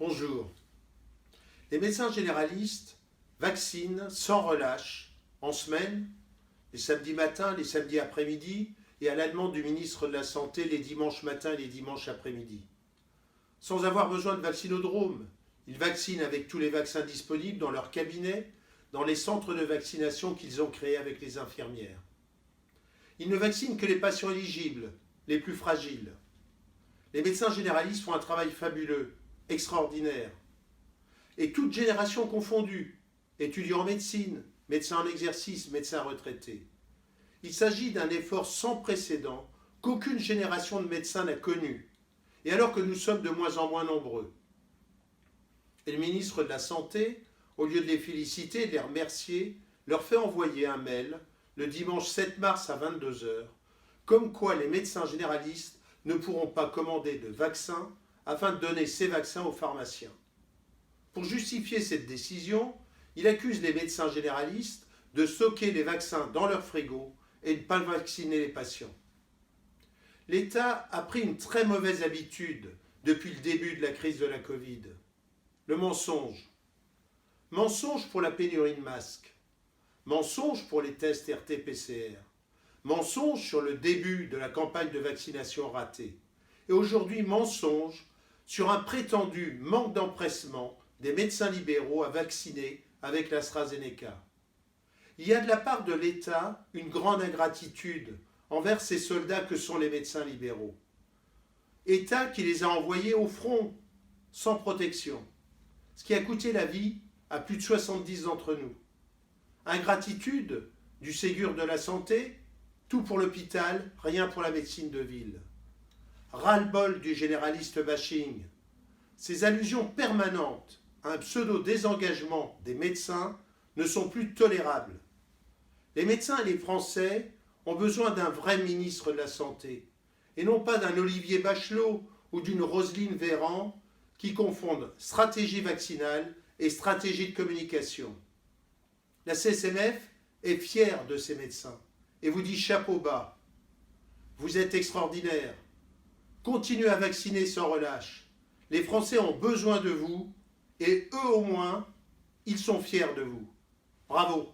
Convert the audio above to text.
Bonjour. Les médecins généralistes vaccinent sans relâche, en semaine, les samedis matins, les samedis après-midi, et à la demande du ministre de la Santé, les dimanches matins et les dimanches après-midi. Sans avoir besoin de vaccinodrome, ils vaccinent avec tous les vaccins disponibles dans leur cabinet, dans les centres de vaccination qu'ils ont créés avec les infirmières. Ils ne vaccinent que les patients éligibles, les plus fragiles. Les médecins généralistes font un travail fabuleux, extraordinaire. Et toutes générations confondues, étudiants en médecine, médecins en exercice, médecins retraités. Il s'agit d'un effort sans précédent qu'aucune génération de médecins n'a connu, et alors que nous sommes de moins en moins nombreux. Et le ministre de la Santé, au lieu de les féliciter et de les remercier, leur fait envoyer un mail le dimanche 7 mars à 22 heures, comme quoi les médecins généralistes ne pourront pas commander de vaccins afin de donner ces vaccins aux pharmaciens. Pour justifier cette décision, il accuse les médecins généralistes de stocker les vaccins dans leur frigo et de ne pas vacciner les patients. L'État a pris une très mauvaise habitude depuis le début de la crise de la Covid. Le mensonge. Mensonge pour la pénurie de masques. Mensonge pour les tests RT-PCR. Mensonge sur le début de la campagne de vaccination ratée. Et aujourd'hui, mensonge sur un prétendu manque d'empressement des médecins libéraux à vacciner avec l'AstraZeneca. Il y a de la part de l'État une grande ingratitude envers ces soldats que sont les médecins libéraux. État qui les a envoyés au front, sans protection, ce qui a coûté la vie à plus de 70 d'entre nous. Ingratitude du Ségur de la santé, tout pour l'hôpital, rien pour la médecine de ville. Ras-le-bol du généraliste bashing. Ces allusions permanentes à un pseudo-désengagement des médecins ne sont plus tolérables. Les médecins et les Français ont besoin d'un vrai ministre de la Santé, et non pas d'un Olivier Bachelot ou d'une Roselyne Véran qui confondent stratégie vaccinale et stratégie de communication. La CSMF est fière de ses médecins et vous dit chapeau bas. Vous êtes extraordinaires. Continuez à vacciner sans relâche. Les Français ont besoin de vous et eux au moins, ils sont fiers de vous. Bravo.